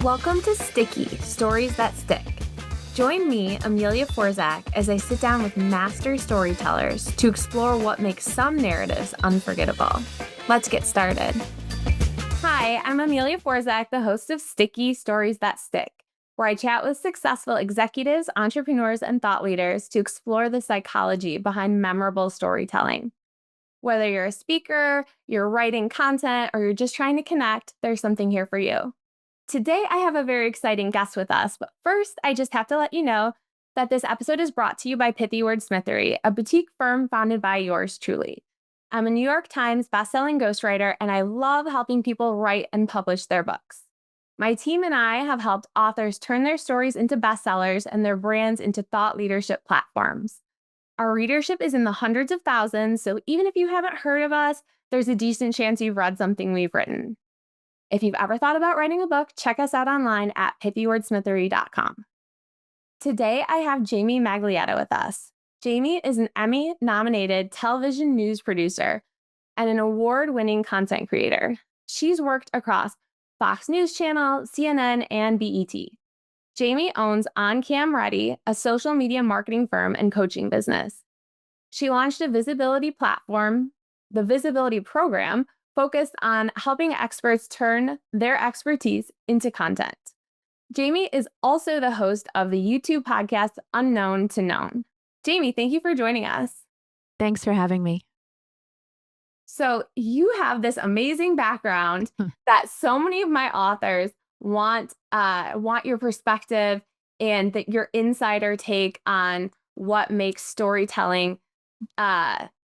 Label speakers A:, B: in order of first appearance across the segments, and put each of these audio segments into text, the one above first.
A: Welcome to Sticky, Stories That Stick. Join me, Amelia Forzak, as I sit down with master storytellers to explore what makes some narratives unforgettable. Let's get started. Hi, I'm Amelia Forzak, the host of Sticky, Stories That Stick, where I chat with successful executives, entrepreneurs, and thought leaders to explore the psychology behind memorable storytelling. Whether you're a speaker, you're writing content, or you're just trying to connect, there's something here for you. Today, I have a very exciting guest with us, but first, I just have to let you know that this episode is brought to you by Pithy Wordsmithery, a boutique firm founded by yours truly. I'm a New York Times bestselling ghostwriter, and I love helping people write and publish their books. My team and I have helped authors turn their stories into bestsellers and their brands into thought leadership platforms. Our readership is in the hundreds of thousands, so even if you haven't heard of us, there's a decent chance you've read something we've written. If you've ever thought about writing a book, check us out online at pithywordsmithery.com. Today, I have Jamie Maglietta with us. Jamie is an Emmy-nominated television news producer and an award-winning content creator. She's worked across Fox News Channel, CNN, and BET. Jamie owns On Cam Ready, a social media marketing firm and coaching business. She launched a visibility platform, the Visibility Program, focused on helping experts turn their expertise into content. Jamie is also the host of the YouTube podcast Unknown to Known. Jamie, thank you for joining us.
B: Thanks for having me.
A: So you have this amazing background that so many of my authors want your perspective and that your insider take on what makes storytelling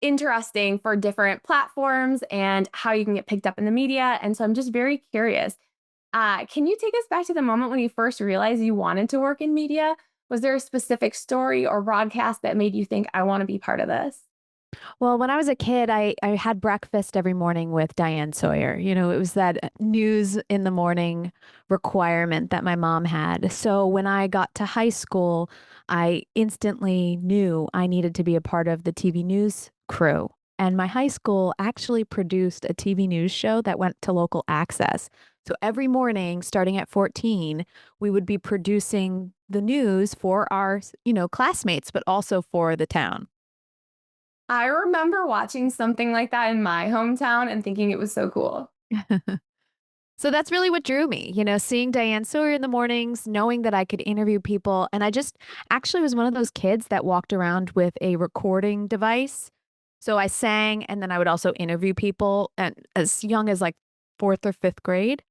A: interesting for different platforms and how you can get picked up in the media. And so I'm just very curious. Can you take us back to the moment when you first realized you wanted to work in media? Was there a specific story or broadcast that made you think, I want to be part of this?
B: Well, when I was a kid, I had breakfast every morning with Diane Sawyer. You know, it was that news in the morning requirement that my mom had. So when I got to high school, I instantly knew I needed to be a part of the TV news crew. And my high school actually produced a TV news show that went to local access. So every morning, starting at 14, we would be producing the news for our, classmates, but also for the town.
A: I remember watching something like that in my hometown and thinking it was so cool.
B: So that's really what drew me, seeing Diane Sawyer in the mornings, knowing that I could interview people. And I just actually was one of those kids that walked around with a recording device. So I sang and then I would also interview people and as young as like fourth or fifth grade.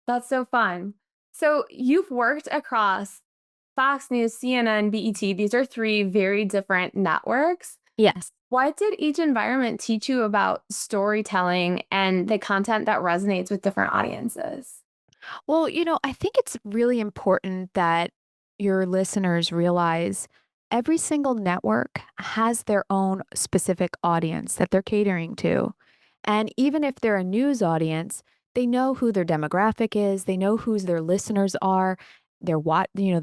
A: That's so fun. So you've worked across Fox News, CNN, BET. These are three very different networks.
B: Yes.
A: What did each environment teach you about storytelling and the content that resonates with different audiences?
B: Well, I think it's really important that your listeners realize every single network has their own specific audience that they're catering to. And even if they're a news audience, they know who their demographic is, they know who their listeners are, their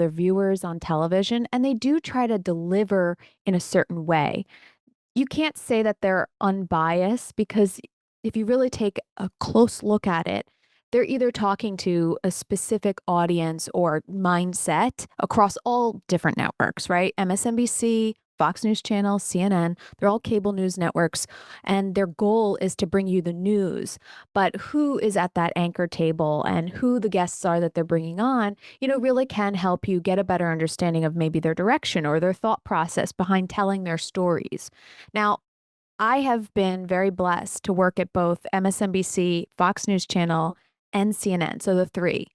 B: viewers on television, and they do try to deliver in a certain way. You can't say that they're unbiased because if you really take a close look at it, they're either talking to a specific audience or mindset across all different networks, right? MSNBC, Fox News Channel, CNN, they're all cable news networks, and their goal is to bring you the news. But who is at that anchor table and who the guests are that they're bringing on, really can help you get a better understanding of maybe their direction or their thought process behind telling their stories. Now, I have been very blessed to work at both MSNBC, Fox News Channel, and CNN, so the three.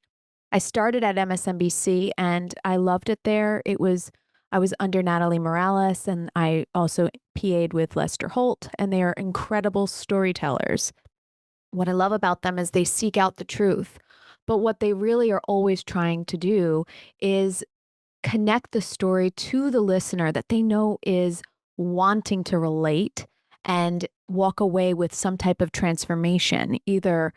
B: I started at MSNBC and I loved it there. I was under Natalie Morales and I also PA'd with Lester Holt, and they are incredible storytellers. What I love about them is they seek out the truth, but what they really are always trying to do is connect the story to the listener that they know is wanting to relate and walk away with some type of transformation, either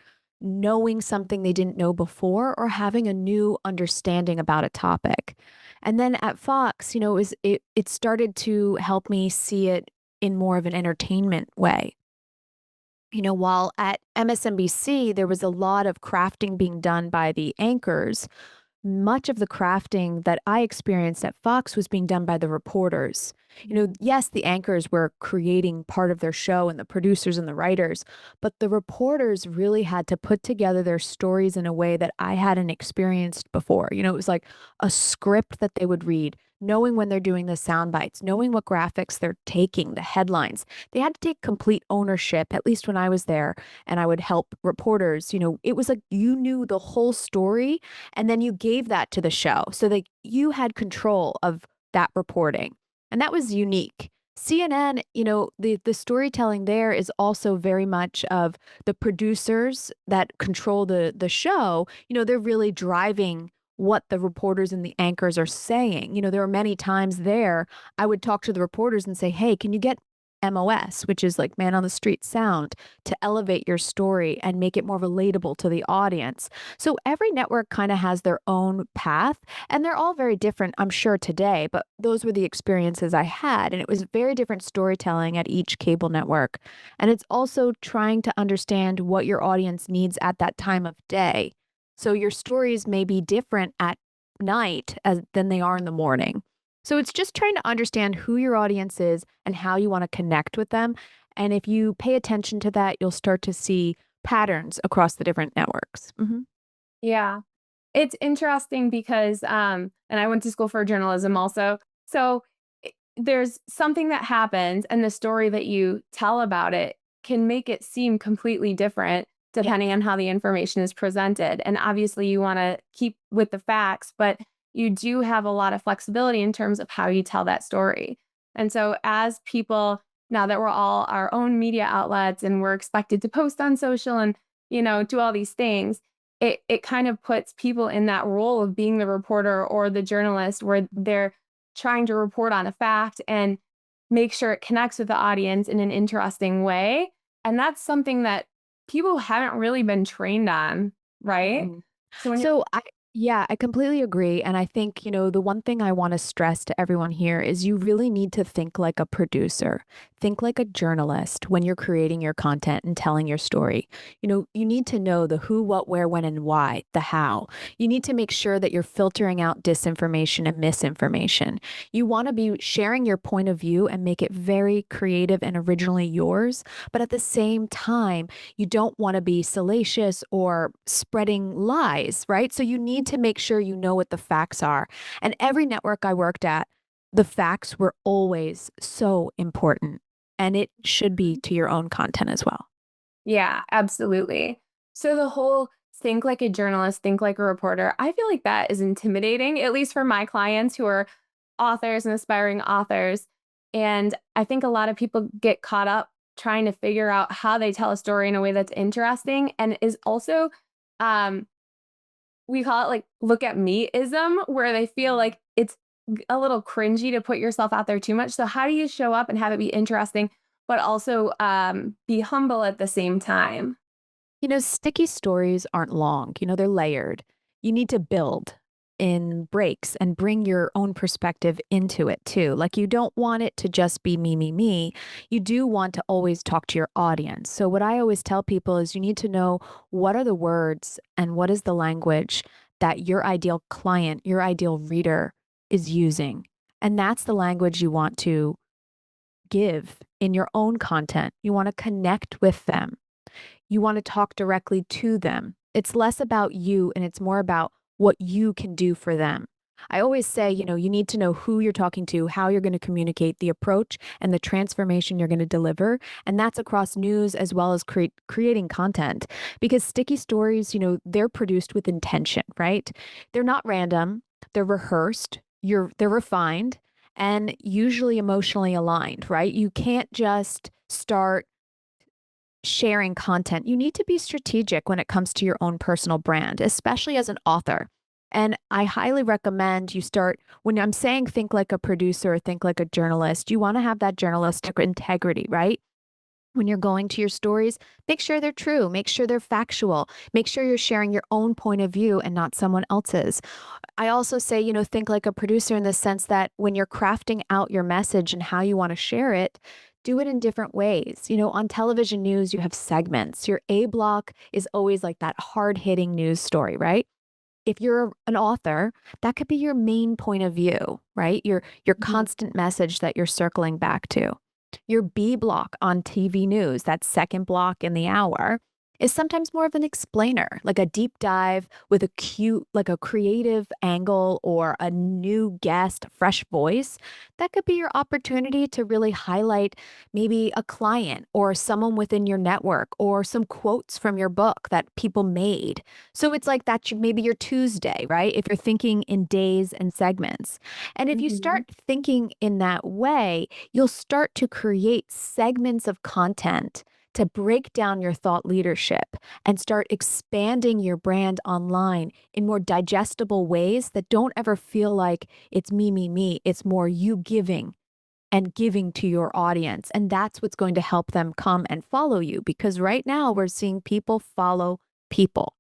B: knowing something they didn't know before or having a new understanding about a topic. And then at Fox, it started to help me see it in more of an entertainment way. While at MSNBC, there was a lot of crafting being done by the anchors, much of the crafting that I experienced at Fox was being done by the reporters. Yes, the anchors were creating part of their show and the producers and the writers, but the reporters really had to put together their stories in a way that I hadn't experienced before. It was like a script that they would read, knowing when they're doing the sound bites, knowing what graphics they're taking, the headlines. They had to take complete ownership, at least when I was there and I would help reporters. It was like you knew the whole story and then you gave that to the show so that you had control of that reporting. And that was unique. CNN, the storytelling there is also very much of the producers that control the show. They're really driving what the reporters and the anchors are saying. There are many times there I would talk to the reporters and say, "Hey, can you get MOS, which is like man on the street sound, to elevate your story and make it more relatable to the audience?" So every network kind of has their own path, and they're all very different, I'm sure, today, but those were the experiences I had. And it was very different storytelling at each cable network. And it's also trying to understand what your audience needs at that time of day. So your stories may be different at night than they are in the morning. So it's just trying to understand who your audience is and how you want to connect with them. And if you pay attention to that, you'll start to see patterns across the different networks.
A: Yeah. It's interesting because, and I went to school for journalism also. So there's something that happens, and the story that you tell about it can make it seem completely different depending on how the information is presented. And obviously, you want to keep with the facts, but you do have a lot of flexibility in terms of how you tell that story. And so, as people, now that we're all our own media outlets and we're expected to post on social and, do all these things, it kind of puts people in that role of being the reporter or the journalist where they're trying to report on a fact and make sure it connects with the audience in an interesting way. And that's something that people haven't really been trained on, right?
B: Mhm.
A: So when
B: So yeah, I completely agree. And I think, the one thing I want to stress to everyone here is you really need to think like a producer, think like a journalist when you're creating your content and telling your story. You need to know the who, what, where, when, and why, the how. You need to make sure that you're filtering out disinformation and misinformation. You want to be sharing your point of view and make it very creative and originally yours. But at the same time, you don't want to be salacious or spreading lies, right? So you need to make sure you know what the facts are. And every network I worked at, the facts were always so important. And it should be to your own content as well.
A: Yeah, absolutely. So the whole think like a journalist, think like a reporter, I feel like that is intimidating, at least for my clients who are authors and aspiring authors. And I think a lot of people get caught up trying to figure out how they tell a story in a way that's interesting and is also, um, we call it like look at me-ism, where they feel like it's a little cringy to put yourself out there too much. So how do you show up and have it be interesting, but also be humble at the same time?
B: Sticky stories aren't long, they're layered. You need to build in breaks and bring your own perspective into it too. Like you don't want it to just be me, me, me. You do want to always talk to your audience. So, what I always tell people is you need to know what are the words and what is the language that your ideal client, your ideal reader is using. And that's the language you want to give in your own content. You want to connect with them. You want to talk directly to them. It's less about you and it's more about what you can do for them. I always say, you need to know who you're talking to, how you're going to communicate, the approach and the transformation you're going to deliver. And that's across news as well as creating content. Because sticky stories, they're produced with intention, right? They're not random, they're rehearsed, they're refined and usually emotionally aligned, right? You can't just start sharing content, you need to be strategic when it comes to your own personal brand, especially as an author. And I highly recommend you start when I'm saying think like a producer or think like a journalist, you want to have that journalistic integrity, right? When you're going to your stories, make sure they're true, make sure they're factual, make sure you're sharing your own point of view and not someone else's. I also say, think like a producer in the sense that when you're crafting out your message and how you want to share it, Do it in different ways. On television news, you have segments. Your A block is always like that hard hitting news story, right? If you're an author, that could be your main point of view, right? Your
A: Mhm.
B: constant message that you're circling back to. Your B block on TV news, that second block in the hour, is sometimes more of an explainer, like a deep dive with a cute, like a creative angle or a new guest, fresh voice. That could be your opportunity to really highlight maybe a client or someone within your network or some quotes from your book that people made. So it's like that's maybe your Tuesday, right? If you're thinking in days and segments. And if you
A: Mhm.
B: start thinking in that way, you'll start to create segments of content to break down your thought leadership and start expanding your brand online in more digestible ways that don't ever feel like it's me, me, me. It's more you giving and giving to your audience. And that's what's going to help them come and follow you. Because right now we're seeing people follow people.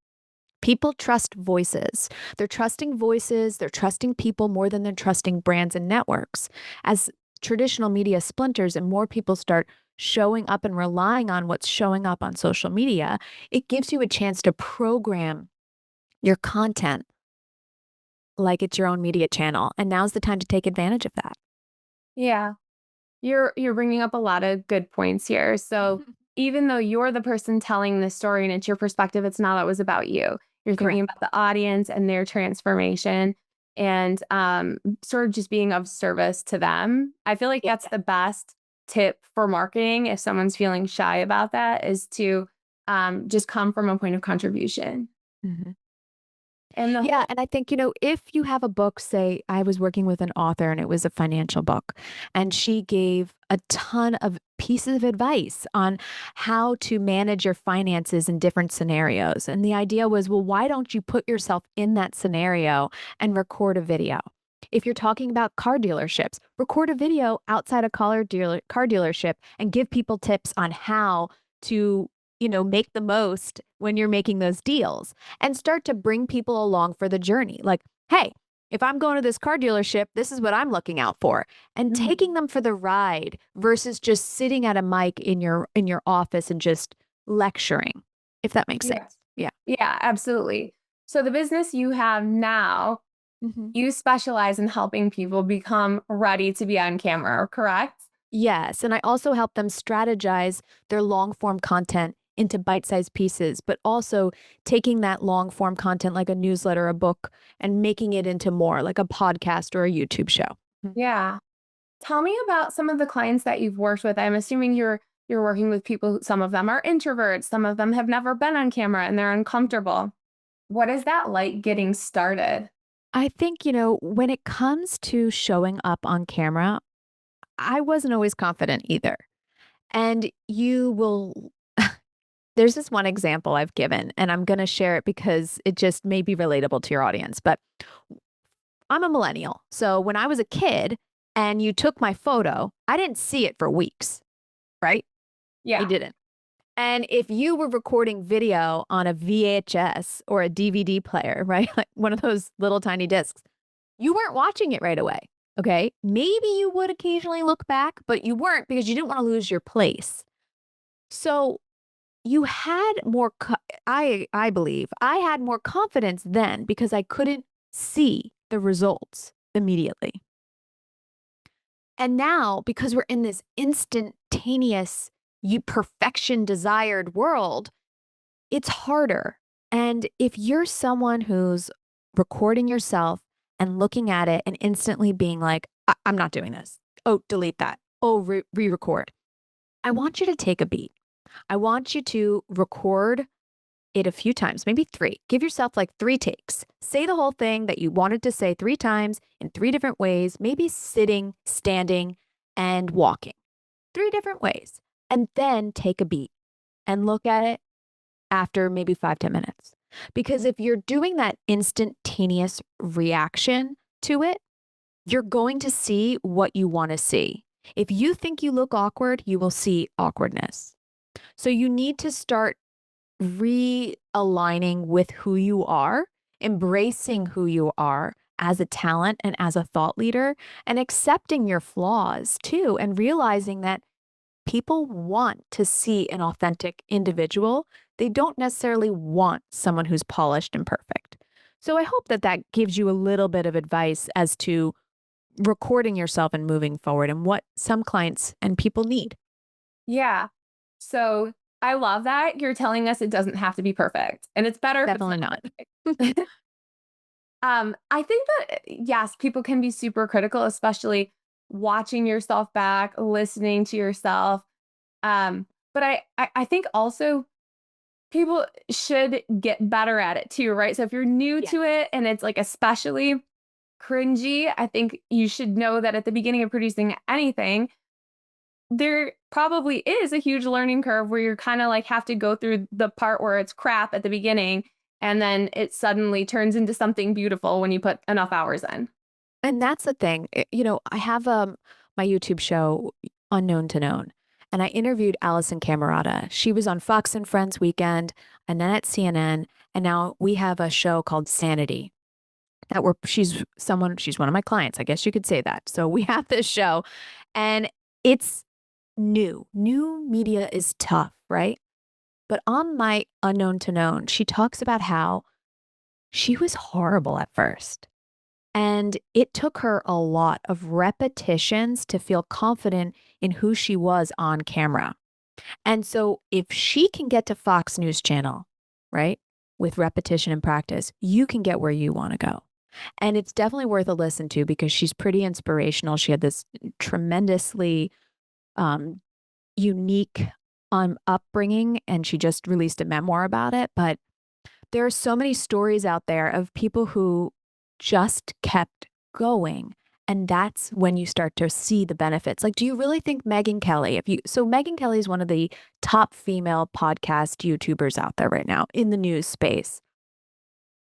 B: People trust voices. They're trusting voices, they're trusting people more than they're trusting brands and networks. As traditional media splinters and more people start showing up and relying on what's showing up on social media, it gives you a chance to program your content like it's your own media channel. And now's the time to take advantage of that.
A: Yeah. You're bringing up a lot of good points here. So, even though you're the person telling the story and it's your perspective, it's not always about you. You're thinking
B: Correct.
A: about the audience and their transformation and, sort of just being of service to them. I feel like
B: Yeah.
A: that's the best tip for marketing if someone's feeling shy about that is to, just come from a point of contribution.
B: Mhm.
A: And the
B: Yeah,
A: whole
B: and I think, if you have a book, say I was working with an author and it was a financial book, and she gave a ton of pieces of advice on how to manage your finances in different scenarios. And the idea was, well, why don't you put yourself in that scenario and record a video? If you're talking about car dealerships, record a video outside a car dealership and give people tips on how to, make the most when you're making those deals and start to bring people along for the journey. Like, hey, if I'm going to this car dealership, this is what I'm looking out for. And taking
A: Mhm.
B: them for the ride versus just sitting at a mic in your office and just lecturing, if that makes sense.
A: Yes.
B: Yeah.
A: Yeah, absolutely. So the business you have now,
B: Mhm.
A: you specialize in helping people become ready to be on camera, correct?
B: Yes, and I also help them strategize their long form content into bite-sized pieces, but also taking that long form content like a newsletter, a book, and making it into more like a podcast or a YouTube show. Mhm.
A: Yeah. Tell me about some of the clients that you've worked with. I'm assuming you're working with people, some of them are introverts, some of them have never been on camera and they're uncomfortable. What is that like getting started?
B: I think, when it comes to showing up on camera, I wasn't always confident either. And you will, there's this one example I've given, and I'm going to share it because it just may be relatable to your audience. But I'm a millennial. So when I was a kid and you took my photo, I didn't see it for weeks, right? I
A: Yeah.
B: didn't. And if you were recording video on a VHS or a DVD player, right? Like one of those little tiny discs, you weren't watching it right away. Okay. Maybe you would occasionally look back, but you weren't because you didn't want to lose your place. So you had more, I believe I had more confidence then because I couldn't see the results immediately. And now, because we're in this instantaneous, you perfection desired world, it's harder. And if you're someone who's recording yourself and looking at it and instantly being like, I'm not doing this. Oh, delete that. Oh, re record. I want you to take a beat. I want you to record it a few times, maybe three. Give yourself like three takes. Say the whole thing that you wanted to say three times in three different ways, maybe sitting, standing, and walking. Three different ways. And then take a beat and look at it after maybe 5, 10 minutes. Because if you're doing that instantaneous reaction to it, you're going to see what you want to see. If you think you look awkward, you will see awkwardness. So you need to start realigning with who you are, embracing who you are as a talent and as a thought leader, and accepting your flaws too, and realizing that People want to see an authentic individual. They don't necessarily want someone who's polished and perfect. So I hope that that gives you a little bit of advice as to recording yourself and moving forward and what some clients and people need.
A: Yeah. So I love that you're telling us it doesn't have to be perfect, and it's better if it's
B: Definitely
A: not
B: not.
A: perfect. I think that yes, people can be super critical, especially watching yourself back, listening to yourself. But I think also people should get better at it too, right? So if you're new
B: Yeah.
A: to it and it's like especially cringy, I think you should know that at the beginning of producing anything, there probably is a huge learning curve where you're kind of like have to go through the part where it's crap at the beginning and then it suddenly turns into something beautiful when you put enough hours in.
B: And that's the thing. I have my YouTube show Unknown to Known, and I interviewed Allison Camerata. She was on Fox and Friends Weekend and then at CNN, and now we have a show called Sanity that we're she's one of my clients. I guess you could say that. So we have this show and it's new. New media is tough, right? But on my Unknown to Known, she talks about how she was horrible at first. And it took her a lot of repetitions to feel confident in who she was on camera. And so if she can get to Fox News Channel, right, with repetition and practice, you can get where you want to go. And it's definitely worth a listen to because she's pretty inspirational. She had this tremendously um, unique upbringing, and she just released a memoir about it. But there are so many stories out there of people who just kept going. And that's when you start to see the benefits. Like, do you really think Megyn Kelly, so Megyn Kelly is one of the top female podcast YouTubers out there right now in the news space.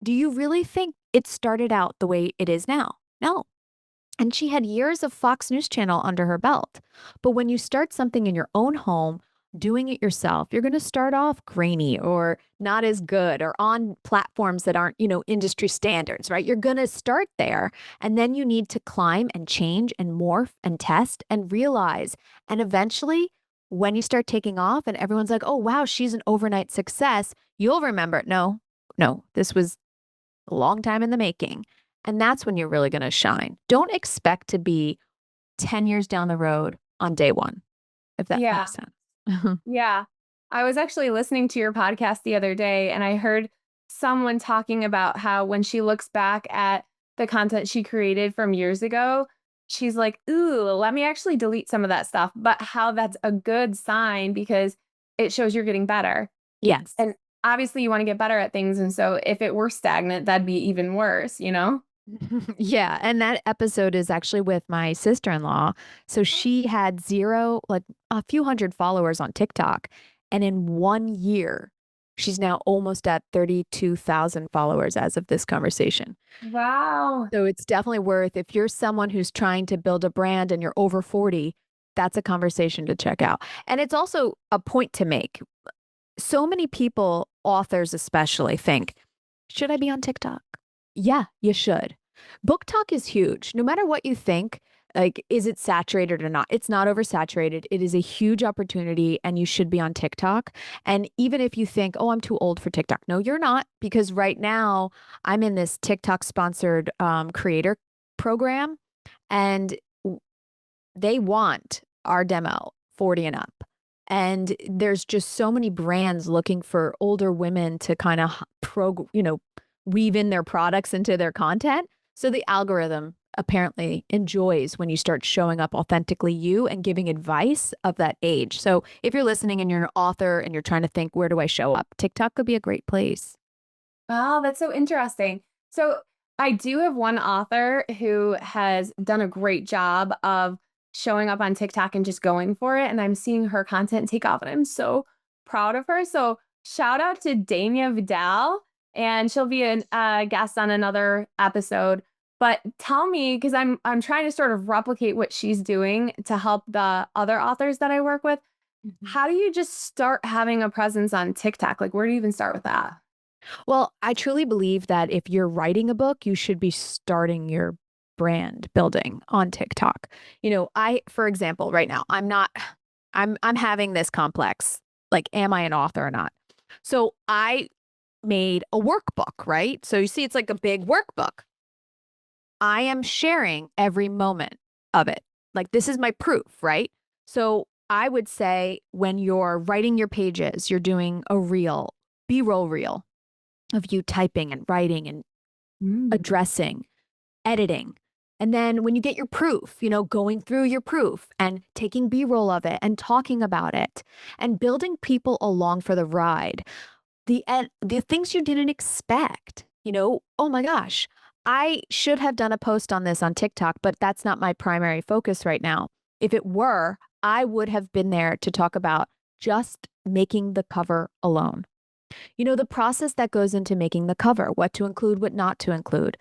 B: Do you really think it started out the way it is now? No. And she had years of Fox News Channel under her belt. But when you start something in your own home, doing it yourself, you're going to start off grainy or not as good or on platforms that aren't, industry standards, right? You're going to start there and then you need to climb and change and morph and test and realize. And eventually, when you start taking off and everyone's like, oh, wow, she's an overnight success, you'll remember, no, this was a long time in the making. And that's when you're really going to shine. Don't expect to be 10 years down the road on day one, if that
A: Yeah.
B: makes sense.
A: Yeah. I was actually listening to your podcast the other day and I heard someone talking about how when she looks back at the content she created from years ago, she's like, ooh, let me actually delete some of that stuff. But how that's a good sign because it shows you're getting better.
B: Yes.
A: And obviously, you want to get better at things. And so if it were stagnant, that'd be even worse, you know?
B: Yeah, and that episode is actually with my sister-in-law. So she had zero, like a few hundred followers on TikTok, and in 1 year, she's now almost at 32,000 followers as of this conversation.
A: Wow.
B: So it's definitely worth if you're someone who's trying to build a brand and you're over 40, that's a conversation to check out. And it's also a point to make. So many people, authors especially, think, should I be on TikTok? Yeah, you should. Book talk is huge. No matter what you think, like, is it saturated or not? It's not oversaturated. It is a huge opportunity, and you should be on TikTok. And even if you think, oh, I'm too old for TikTok, no, you're not, because right now I'm in this TikTok sponsored creator program, and they want our demo 40 and up. And there's just so many brands looking for older women to kind of weave in their products into their content. So the algorithm apparently enjoys when you start showing up authentically you and giving advice of that age. So if you're listening and you're an author and you're trying to think, where do I show up? TikTok could be a great place.
A: Wow, that's so interesting. So I do have one author who has done a great job of showing up on TikTok and just going for it. And I'm seeing her content take off, and I'm so proud of her. So shout out to Dania Vidal, and she'll be a guest on another episode. But tell me, because I'm trying to sort of replicate what she's doing to help the other authors that I work with.
B: Mhm.
A: How do you just start having a presence on TikTok? Like, where do you even start with that?
B: Well, I truly believe that if you're writing a book, you should be starting your brand building on TikTok. For example, right now, I'm not. I'm having this complex. Like, am I an author or not? So I made a workbook, right? So you see, it's like a big workbook. I am sharing every moment of it. Like, this is my proof, right? So I would say when you're writing your pages, you're doing a reel, B-roll reel of you typing and writing and
A: Mm.
B: addressing, editing. And then when you get your proof, going through your proof and taking B-roll of it and talking about it and building people along for the ride. The things you didn't expect, oh my gosh, I should have done a post on this on TikTok, but that's not my primary focus right now. If it were, I would have been there to talk about just making the cover alone. The process that goes into making the cover, what to include, what not to include.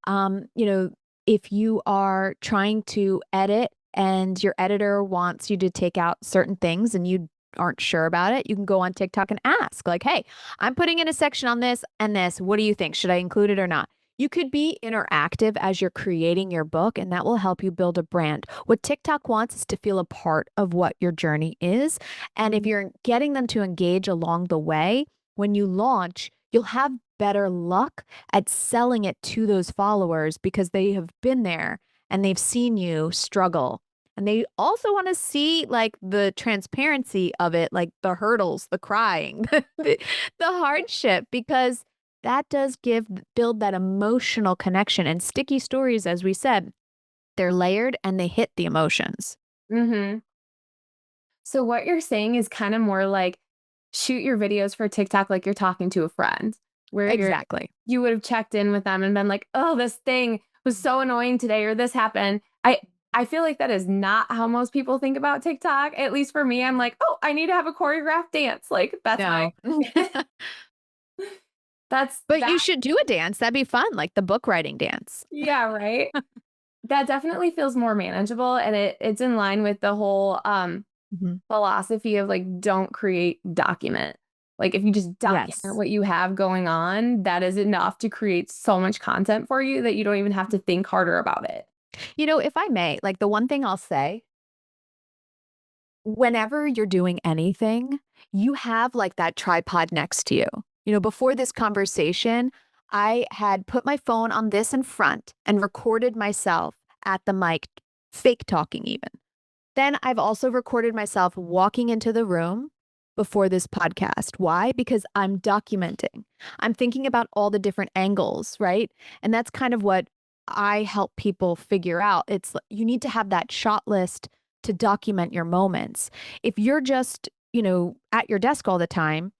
B: Um, you know, if you are trying to edit and your editor wants you to take out certain things and you aren't sure about it, you can go on TikTok and ask, like, hey, I'm putting in a section on this and this. What do you think? Should I include it or not? You could be interactive as you're creating your book, and that will help you build a brand. What TikTok wants is to feel a part of what your journey is. And if you're getting them to engage along the way, when you launch, you'll have better luck at selling it to those followers because they have been there and they've seen you struggle. And they also want to see like the transparency of it, like the hurdles, the crying, the hardship, because that does build that emotional connection. And sticky stories, as we said, they're layered and they hit the emotions.
A: Mm-hmm. So what you're saying is kind of more like shoot your videos for TikTok like you're talking to a friend, where
B: Exactly.
A: you would have checked in with them and been like, "Oh, this thing was so annoying today," or "This happened." I feel like that is not how most people think about TikTok. At least for me, I'm like, "Oh, I need to have a choreographed dance." Like that's my
B: No.
A: that's
B: But
A: that
B: you should do a dance. That'd be fun, like the book writing dance.
A: yeah, right? That definitely feels more manageable, and it's in line with the whole
B: Mhm.
A: philosophy of like don't create, document. Like if you just document
B: Yes.
A: what you have going on, that is enough to create so much content for you that you don't even have to think harder about it.
B: If I may, like the one thing I'll say, whenever you're doing anything, you have like that tripod next to you. Before this conversation, I had put my phone on this in front and recorded myself at the mic, fake talking even. Then I've also recorded myself walking into the room before this podcast. Why? Because I'm documenting. I'm thinking about all the different angles, right? And that's kind of what I help people figure out. You need to have that shot list to document your moments. If you're just, at your desk all the time,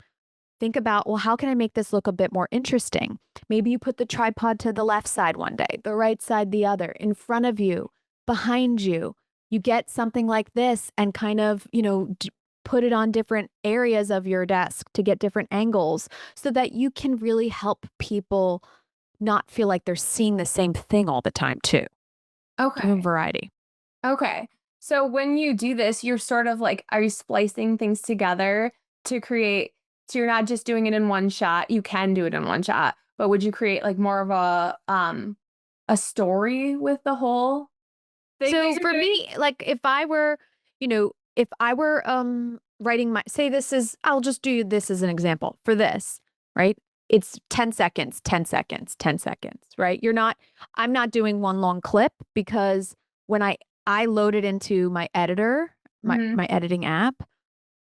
B: think about, well, how can I make this look a bit more interesting? Maybe you put the tripod to the left side one day, the right side the other, in front of you, behind you. You get something like this and kind of, put it on different areas of your desk to get different angles so that you can really help people not feel like they're seeing the same thing all the time, too. Give them
A: Okay.
B: variety.
A: Okay. So when you do this, you're sort of like, are you splicing things together to create, so you're not just doing it in one shot. You can do it in one shot, but would you create like more of a story with the whole thing that
B: So
A: you're
B: for
A: doing?
B: me, like if I were writing say this is I'll just do this as an example for this, right? It's 10 seconds, 10 seconds, 10 seconds, right? I'm not doing one long clip because when I load it into my editor,
A: Mhm.
B: my editing app,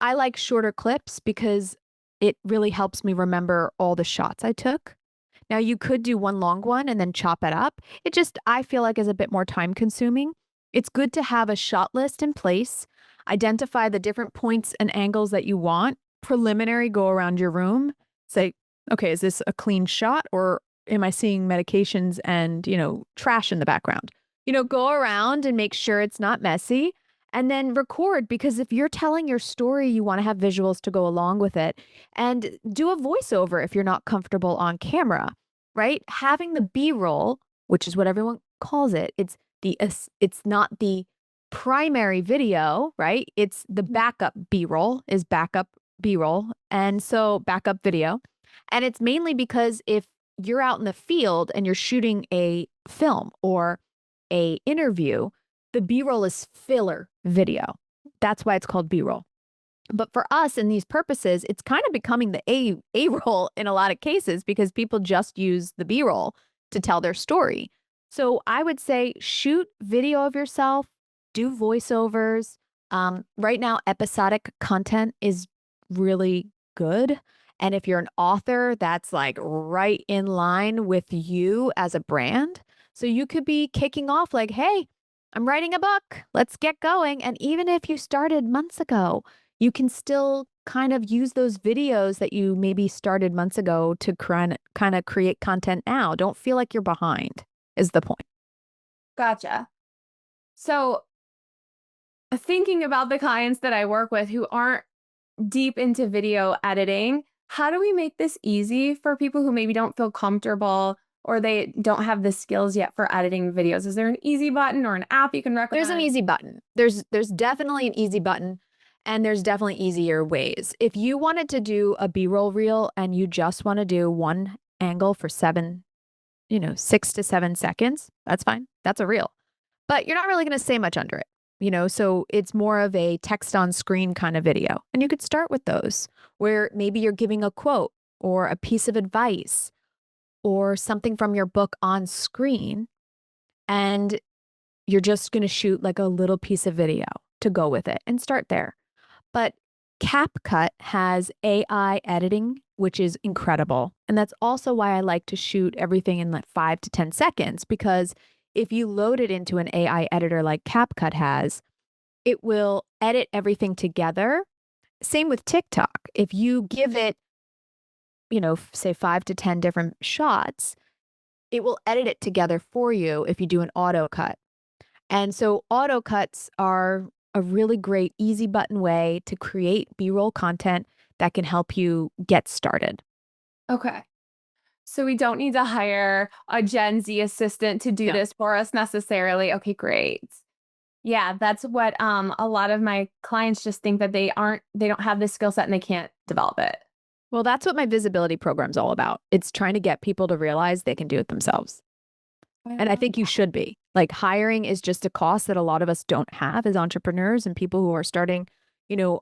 B: I like shorter clips because it really helps me remember all the shots I took. Now you could do one long one and then chop it up. It just I feel like is a bit more time consuming. It's good to have a shot list in place, identify the different points and angles that you want, preliminary go around your room, say, okay, is this a clean shot or am I seeing medications and, trash in the background? Go around and make sure it's not messy and then record because if you're telling your story, you want to have visuals to go along with it and do a voiceover if you're not comfortable on camera, right? Having the B-roll, which is what everyone calls it, it's not the primary video, right? It's the backup B-roll is backup B-roll, and so backup video. And it's mainly because if you're out in the field and you're shooting a film or a interview, the B-roll is filler video. That's why it's called B-roll. But for us in these purposes, it's kind of becoming the A-roll in a lot of cases because people just use the B-roll to tell their story. So I would say shoot video of yourself, do voiceovers. Right now, episodic content is really good. And if you're an author, that's like right in line with you as a brand. So you could be kicking off like, hey, I'm writing a book. Let's get going. And even if you started months ago, you can still kind of use those videos that you maybe started months ago to kind of create content now. Don't feel like you're behind, is the point.
A: Gotcha. So, thinking about the clients that I work with who aren't deep into video editing, how do we make this easy for people who maybe don't feel comfortable or they don't have the skills yet for editing videos? Is there an easy button or an app you can recommend?
B: There's an easy button. There's definitely an easy button, and there's definitely easier ways. If you wanted to do a B-roll reel and you just want to do one angle for 6 to 7 seconds, that's fine. That's a reel. But you're not really going to say much under it. So it's more of a text on screen kind of video. And you could start with those where maybe you're giving a quote or a piece of advice or something from your book on screen. And you're just going to shoot like a little piece of video to go with it and start there. But CapCut has AI editing, which is incredible. And that's also why I like to shoot everything in like 5 to 10 seconds, because if you load it into an AI editor like CapCut has, it will edit everything together. Same with TikTok. If you give it, say 5 to 10 different shots, it will edit it together for you if you do an auto cut. And so auto cuts are a really great easy button way to create B-roll content that can help you get started.
A: Okay. So we don't need to hire a Gen Z assistant to do this for us necessarily. Okay, great. Yeah, that's what a lot of my clients just think that they don't have this skill set and they can't develop it.
B: Well, that's what my visibility program's all about. It's trying to get people to realize they can do it themselves. And I think you should be. Like hiring is just a cost that a lot of us don't have as entrepreneurs and people who are starting,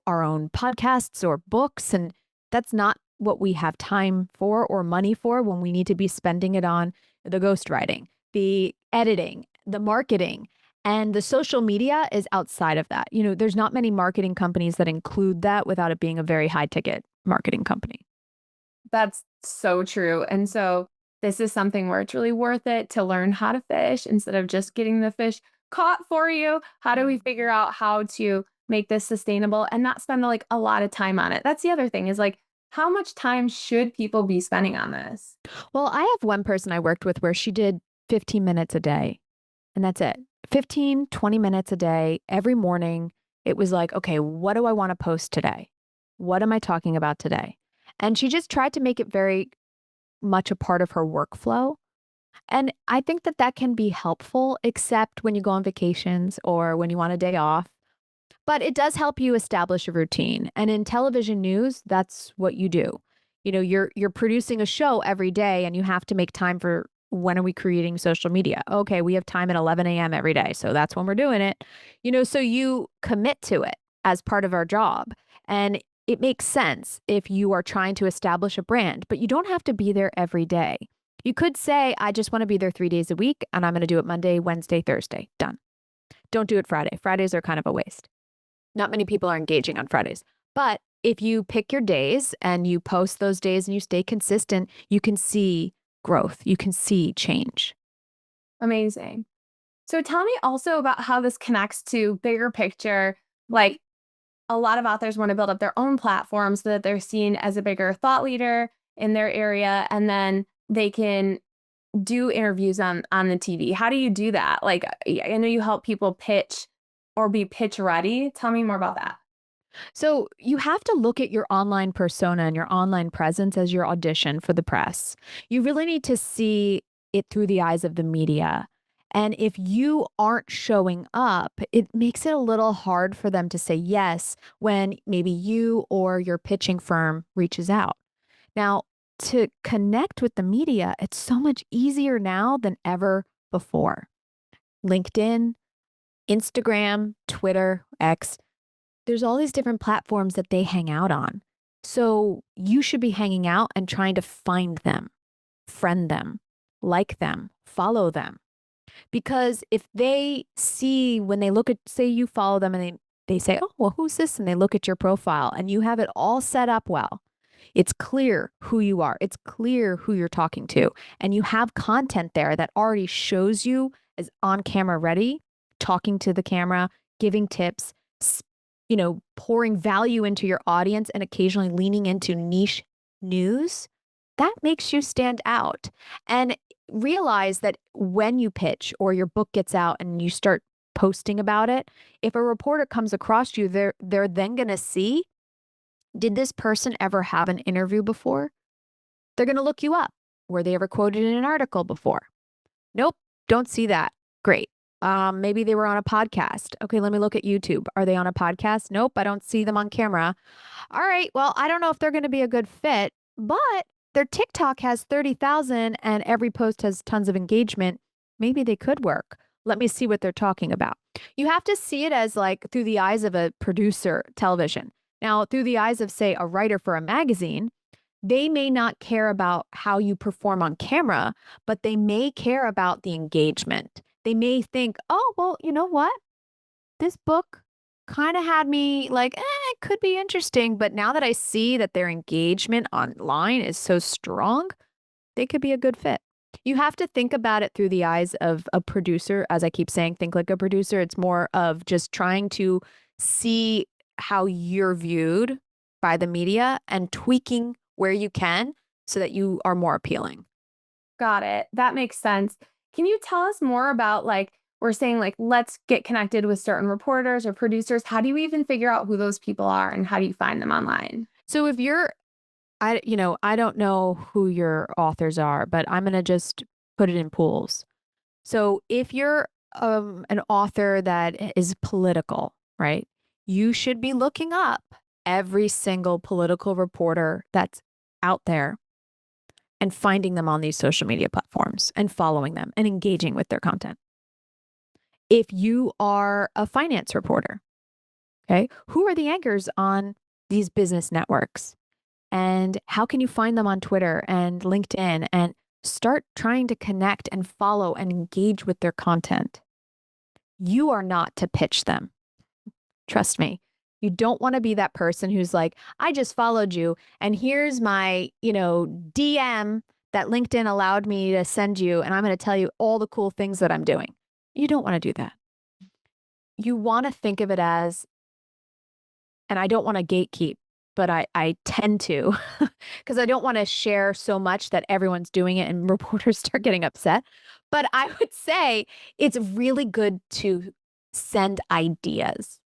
B: our own podcasts or books. And that's not what we have time for or money for when we need to be spending it on the ghostwriting, the editing, the marketing. And the social media is outside of that. There's not many marketing companies that include that without it being a very high ticket marketing company.
A: That's so true. And so this is something where it's really worth it to learn how to fish instead of just getting the fish caught for you. How do we figure out how to make this sustainable and not spend like a lot of time on it? That's the other thing is like, how much time should people be spending on this?
B: Well, I have one person I worked with where she did 15 minutes a day, and that's it. 15, 20 minutes a day, every morning. It was like, okay, what do I want to post today? What am I talking about today? And she just tried to make it very much a part of her workflow. And I think that that can be helpful, except when you go on vacations or when you want a day off. But it does help you establish a routine. And in television news, that's what you do. You're producing a show every day and you have to make time for when are we creating social media? Okay, we have time at 11 a.m. every day. So that's when we're doing it. So you commit to it as part of our job. And it makes sense if you are trying to establish a brand, but you don't have to be there every day. You could say, I just want to be there 3 days a week and I'm going to do it Monday, Wednesday, Thursday. Done. Don't do it Friday. Fridays are kind of a waste. Not many people are engaging on Fridays. But if you pick your days and you post those days and you stay consistent, you can see growth. You can see change.
A: Amazing. So tell me also about how this connects to bigger picture. Like a lot of authors want to build up their own platform so that they're seen as a bigger thought leader in their area, and then they can do interviews on the TV. How do you do that? Like, I know you help people pitch or be pitch ready. Tell me more about that.
B: So you have to look at your online persona and your online presence as your audition for the press. You really need to see it through the eyes of the media. And if you aren't showing up, it makes it a little hard for them to say yes when maybe you or your pitching firm reaches out. Now, to connect with the media, it's so much easier now than ever before. LinkedIn, Instagram, Twitter, X, there's all these different platforms that they hang out on. So you should be hanging out and trying to find them, friend them, like them, follow them. Because if they see when they look at, say you follow them and they say, oh, well, who's this? And they look at your profile and you have it all set up well. It's clear who you are. It's clear who you're talking to. And you have content there that already shows you as on camera ready, talking to the camera, giving tips, pouring value into your audience and occasionally leaning into niche news. That makes you stand out. And realize that when you pitch or your book gets out and you start posting about it, if a reporter comes across you, they're then going to see, did this person ever have an interview before? They're going to look you up. Were they ever quoted in an article before? Nope, don't see that. Great. Maybe they were on a podcast. Okay, let me look at YouTube. Are they on a podcast? Nope, I don't see them on camera. All right, well, I don't know if they're going to be a good fit, but their TikTok has 30,000 and every post has tons of engagement. Maybe they could work. Let me see what they're talking about. You have to see it as like through the eyes of a producer television. Now, through the eyes of, say, a writer for a magazine, they may not care about how you perform on camera, but they may care about the engagement. They may think, oh, well, you know what? This book kind of had me like, it could be interesting. But now that I see that their engagement online is so strong, they could be a good fit. You have to think about it through the eyes of a producer. As I keep saying, think like a producer. It's more of just trying to see how you're viewed by the media and tweaking where you can so that you are more appealing.
A: Got it. That makes sense. Can you tell us more about we're saying let's get connected with certain reporters or producers. How do you even figure out who those people are and how do you find them online?
B: So if you're, I don't know who your authors are, but I'm going to just put it in pools. So if you're an author that is political, right? You should be looking up every single political reporter that's out there and finding them on these social media platforms and following them and engaging with their content. If you are a finance reporter, okay, who are the anchors on these business networks? And how can you find them on Twitter and LinkedIn and start trying to connect and follow and engage with their content? You are not to pitch them. Trust me. You don't want to be that person who's like, I just followed you and here's my, DM that LinkedIn allowed me to send you. And I'm going to tell you all the cool things that I'm doing. You don't want to do that. You want to think of it as, and I don't want to gatekeep, but I tend to, because I don't want to share so much that everyone's doing it and reporters start getting upset. But I would say it's really good to send ideas.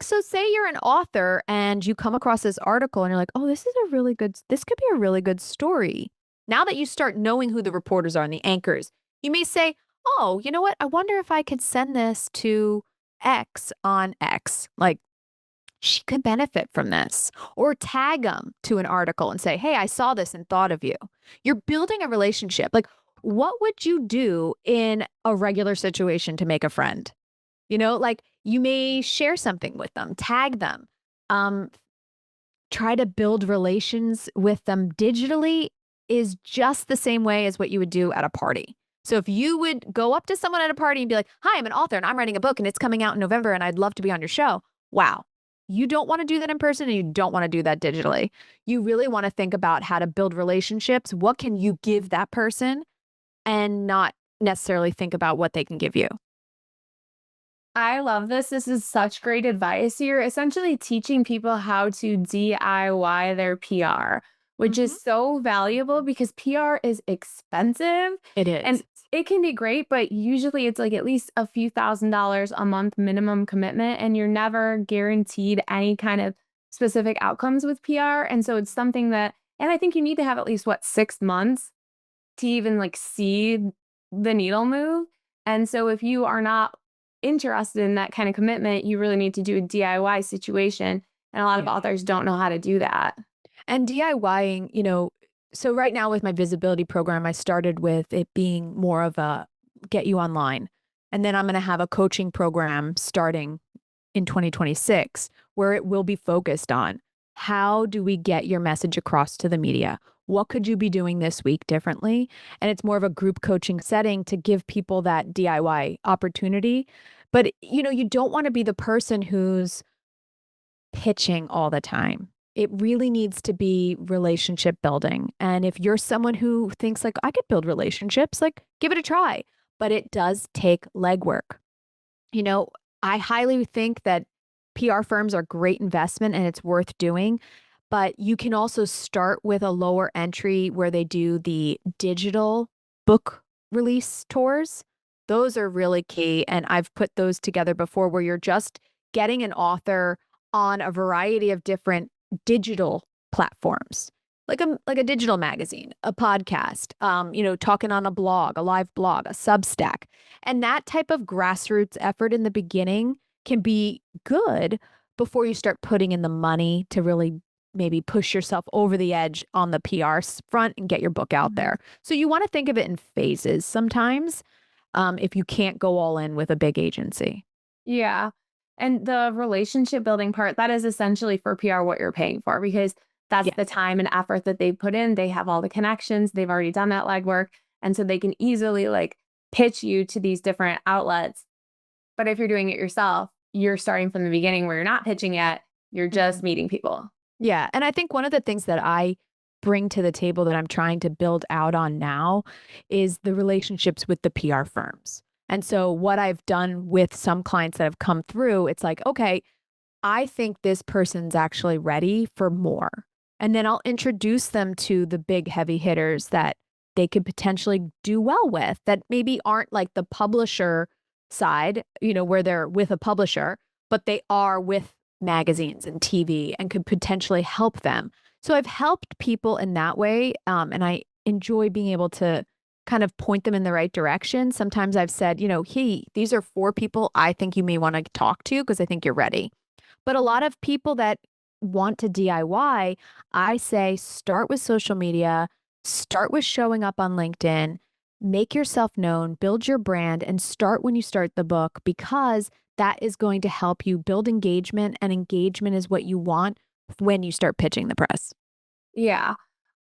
B: So say you're an author and you come across this article and you're like, oh, this could be a really good story. Now that you start knowing who the reporters are and the anchors, you may say, oh, you know what? I wonder if I could send this to X on X. She could benefit from this, or tag them to an article and say, hey, I saw this and thought of you. You're building a relationship. What would you do in a regular situation to make a friend? You may share something with them, tag them, try to build relations with them digitally is just the same way as what you would do at a party. So if you would go up to someone at a party and be like, hi, I'm an author and I'm writing a book and it's coming out in November and I'd love to be on your show. Wow. You don't want to do that in person and you don't want to do that digitally. You really want to think about how to build relationships. What can you give that person and not necessarily think about what they can give you?
A: I love this. This is such great advice. You're essentially teaching people how to DIY their PR, which is so valuable because PR is expensive.
B: It is.
A: And it can be great, but usually it's at least a few $1,000s a month minimum commitment, and you're never guaranteed any kind of specific outcomes with PR. And so it's something that, and I think you need to have at least 6 months to even see the needle move. And so if you are not interested in that kind of commitment, you really need to do a DIY situation. And a lot of authors don't know how to do that.
B: And DIYing, so right now with my visibility program, I started with it being more of a get you online. And then I'm going to have a coaching program starting in 2026, where it will be focused on how do we get your message across to the media? What could you be doing this week differently? And it's more of a group coaching setting to give people that DIY opportunity. But you don't want to be the person who's pitching all the time. It really needs to be relationship building. And if you're someone who thinks like I could build relationships, like give it a try. But it does take legwork. You know, I highly think that PR firms are great investment and it's worth doing, but you can also start with a lower entry where they do the digital book release tours. Those are really key, and I've put those together before where you're just getting an author on a variety of different digital platforms. Like a digital magazine, a podcast, talking on a blog, a live blog, a Substack. And that type of grassroots effort in the beginning can be good before you start putting in the money to really maybe push yourself over the edge on the PR front and get your book out there. So you want to think of it in phases sometimes, if you can't go all in with a big agency.
A: Yeah. And the relationship building part, that is essentially for PR what you're paying for, because that's the time and effort that they put in. They have all the connections. They've already done that legwork. And so they can easily like pitch you to these different outlets. But if you're doing it yourself, you're starting from the beginning where you're not pitching yet. You're just meeting people.
B: Yeah. And I think one of the things that I bring to the table that I'm trying to build out on now is the relationships with the PR firms. And so what I've done with some clients that have come through, it's like, okay, I think this person's actually ready for more. And then I'll introduce them to the big heavy hitters that they could potentially do well with that maybe aren't like the publisher side, where they're with a publisher, but they are with magazines and TV and could potentially help them. So I've helped people in that way. And I enjoy being able to kind of point them in the right direction. Sometimes I've said, hey, these are 4 people I think you may want to talk to because I think you're ready. But a lot of people that want to DIY, I say start with social media, start with showing up on LinkedIn, make yourself known, build your brand, and start when you start the book because that is going to help you build engagement, and engagement is what you want when you start pitching the press.
A: Yeah.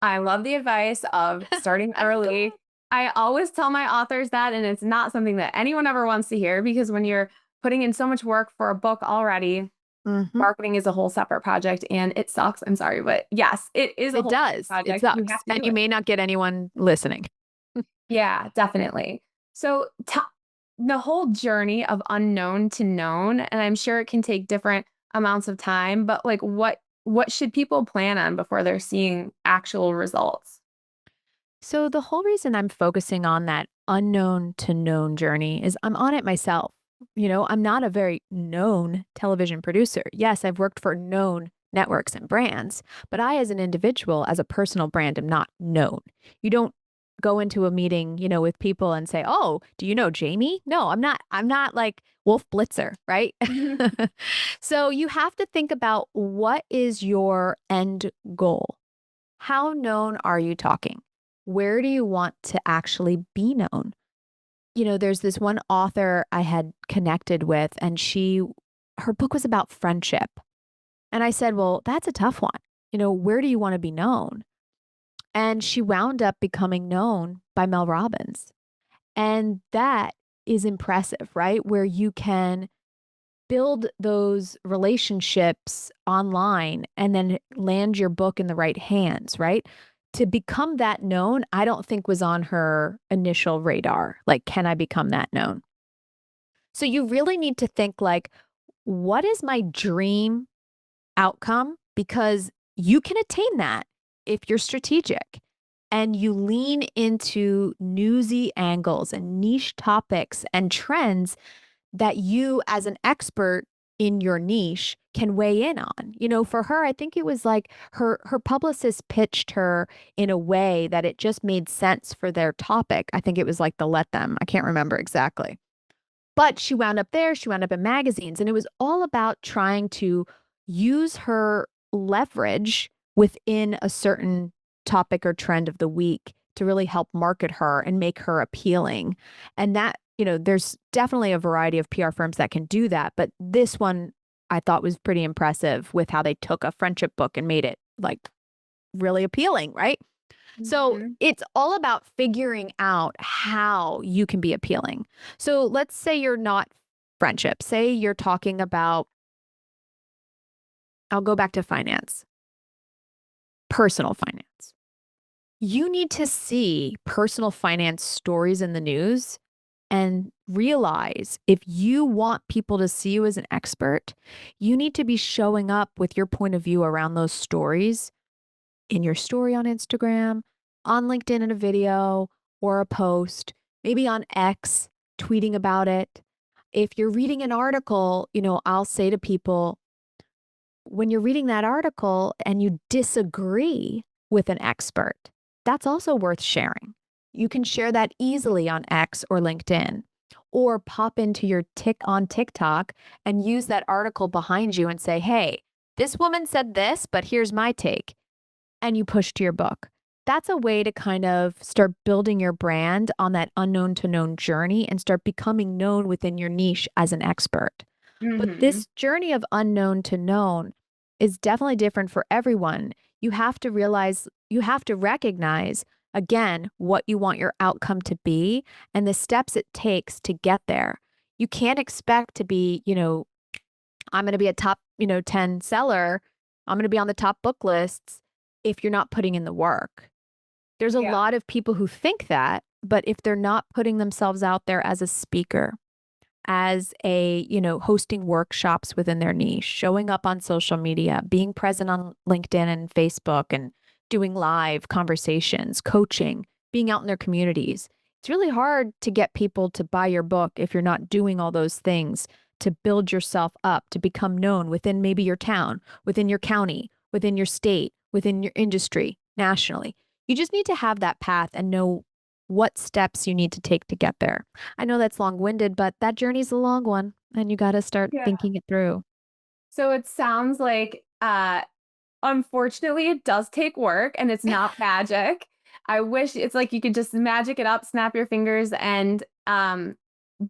A: I love the advice of starting early. I always tell my authors that, and it's not something that anyone ever wants to hear because when you're putting in so much work for a book already, marketing is a whole separate project and it sucks. I'm sorry, but yes, it is a whole separate project.
B: It sucks. And you may not get anyone listening.
A: Yeah, definitely. So the whole journey of unknown to known, and I'm sure it can take different amounts of time, but like what should people plan on before they're seeing actual results?
B: So the whole reason I'm focusing on that unknown to known journey is I'm on it myself. I'm not a very known television producer. Yes, I've worked for known networks and brands, but I, as an individual, as a personal brand, am not known. You don't go into a meeting, with people and say, "Oh, do you know Jamie?" No, I'm not. I'm not like Wolf Blitzer, right? So you have to think about what is your end goal? How known are you talking? Where do you want to actually be known? There's this one author I had connected with, and her book was about friendship. And I said, well, that's a tough one. Where do you want to be known? And she wound up becoming known by Mel Robbins. And that is impressive, right? Where you can build those relationships online and then land your book in the right hands, right? To become that known, I don't think was on her initial radar. Like, can I become that known? So you really need to think like, what is my dream outcome? Because you can attain that if you're strategic and you lean into newsy angles and niche topics and trends that you as an expert in your niche can weigh in on. For her, I think it was like her publicist pitched her in a way that it just made sense for their topic. I think it was like the Let Them. I can't remember exactly. But she wound up there, she wound up in magazines, and it was all about trying to use her leverage within a certain topic or trend of the week to really help market her and make her appealing. And that there's definitely a variety of PR firms that can do that, but this one I thought was pretty impressive with how they took a friendship book and made it like really appealing, right? So
A: Mhm.
B: it's all about figuring out how you can be appealing. So let's say you're not friendship. Say you're talking about, I'll go back to finance, personal finance. You need to see personal finance stories in the news and realize if you want people to see you as an expert, you need to be showing up with your point of view around those stories in your story on Instagram, on LinkedIn in a video or a post, maybe on X, tweeting about it. If you're reading an article, I'll say to people, when you're reading that article and you disagree with an expert, that's also worth sharing. You can share that easily on X or LinkedIn, or pop into your tick on TikTok and use that article behind you and say, hey, this woman said this, but here's my take. And you push to your book. That's a way to kind of start building your brand on that unknown to known journey and start becoming known within your niche as an expert. But
A: Mhm.
B: this journey of unknown to known is definitely different for everyone. You have to realize, you have to recognize again what you want your outcome to be and the steps it takes to get there. You can't expect to be, I'm going to be a top, 10 seller. I'm going to be on the top book lists if you're not putting in the work. There's a
A: Yeah.
B: lot of people who think that, but if they're not putting themselves out there as a speaker, as a, hosting workshops within their niche, showing up on social media, being present on LinkedIn and Facebook and doing live conversations, coaching, being out in their communities. It's really hard to get people to buy your book if you're not doing all those things to build yourself up, to become known within maybe your town, within your county, within your state, within your industry, nationally. You just need to have that path and know what steps you need to take to get there. I know that's long-winded, but that journey's a long one, and you gotta start
A: Yeah.
B: thinking it through.
A: So it sounds like, unfortunately, it does take work and it's not magic. I wish it's like you could just magic it up, snap your fingers, and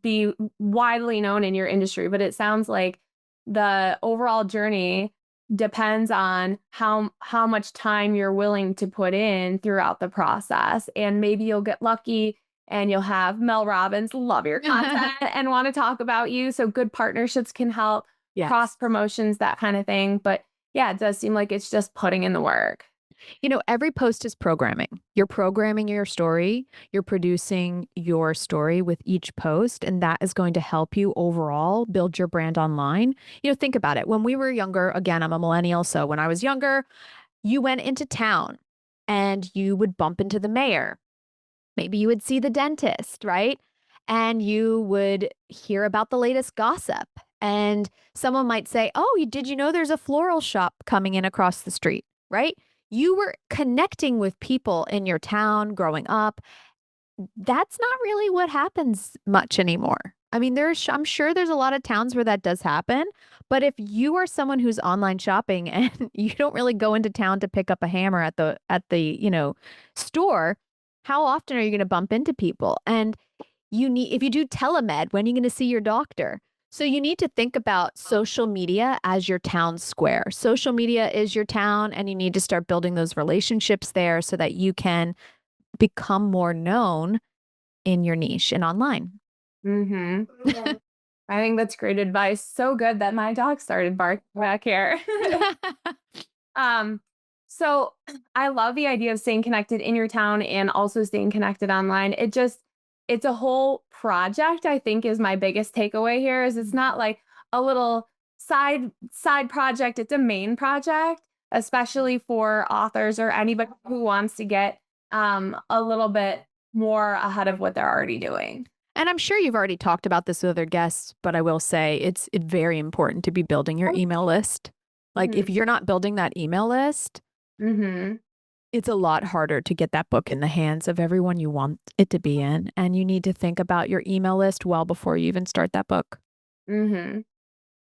A: be widely known in your industry. But it sounds like the overall journey depends on how much time you're willing to put in throughout the process. And maybe you'll get lucky and you'll have Mel Robbins love your content and want to talk about you. So good partnerships can help, cross
B: Yes.
A: promotions, that kind of thing. But yeah, it does seem like it's just putting in the work.
B: Every post is programming. You're programming your story, you're producing your story with each post, and that is going to help you overall build your brand online. Think about it. When we were younger, again, I'm a millennial, so when I was younger, you went into town and you would bump into the mayor. Maybe you would see the dentist, right? And you would hear about the latest gossip. And someone might say, oh, did you know there's a floral shop coming in across the street, right? You were connecting with people in your town growing up. That's not really what happens much anymore. I mean, I'm sure there's a lot of towns where that does happen, but if you are someone who's online shopping and you don't really go into town to pick up a hammer at the store, how often are you going to bump into people? And if you do telemed, when are you going to see your doctor? So you need to think about social media as your town square. Social media is your town, and you need to start building those relationships there so that you can become more known in your niche and online.
A: Hmm. I think that's great advice. So good that my dog started barking back here. Um, so I love the idea of staying connected in your town and also staying connected online. It's a whole project, I think, is my biggest takeaway here is it's not like a little side project. It's a main project, especially for authors or anybody who wants to get a little bit more ahead of what they're already doing.
B: And I'm sure you've already talked about this with other guests, but I will say it's very important to be building your email list. Like if you're not building that email list,
A: Mm-hmm.
B: it's a lot harder to get that book in the hands of everyone you want it to be in. And you need to think about your email list well before you even start that book.
A: Mm-hmm.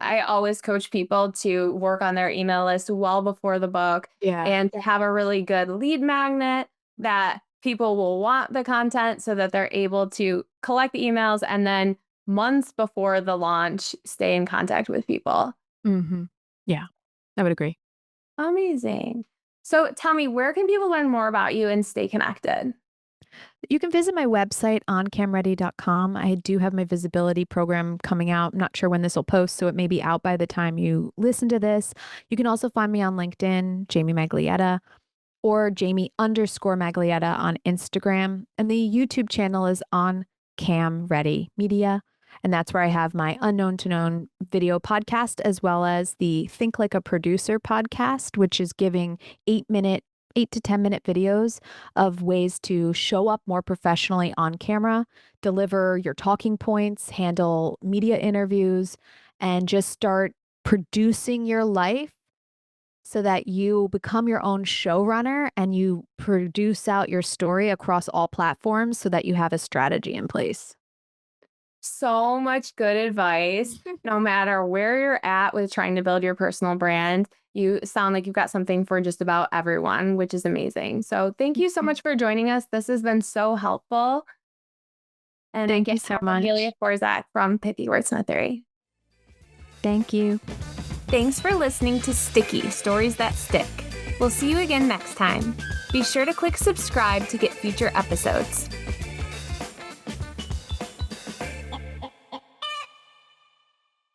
A: I always coach people to work on their email list well before the book
B: Yeah.
A: and to have a really good lead magnet that people will want the content so that they're able to collect the emails and then months before the launch, stay in contact with people.
B: Mm-hmm. Yeah, I would agree.
A: Amazing. So tell me, where can people learn more about you and stay connected?
B: You can visit my website oncamready.com. I do have my visibility program coming out. I'm not sure when this will post, so it may be out by the time you listen to this. You can also find me on LinkedIn, Jamie Maglietta, or Jamie_Maglietta on Instagram. And the YouTube channel is On Cam Ready Media. And that's where I have my Unknown to Known video podcast, as well as the Think Like a Producer podcast, which is giving 8 to 10 minute videos of ways to show up more professionally on camera, deliver your talking points, handle media interviews, and just start producing your life so that you become your own showrunner and you produce out your story across all platforms so that you have a strategy in place.
A: So much good advice. No matter where you're at with trying to build your personal brand, you sound like you've got something for just about everyone, which is amazing. So thank you so much for joining us. This has been so helpful. And
B: Thank you so much.
A: Amelia Forzak from Pithy Wordsmithery.
B: Thank you.
A: Thanks for listening to Sticky Stories That Stick. We'll see you again next time. Be sure to click subscribe to get future episodes.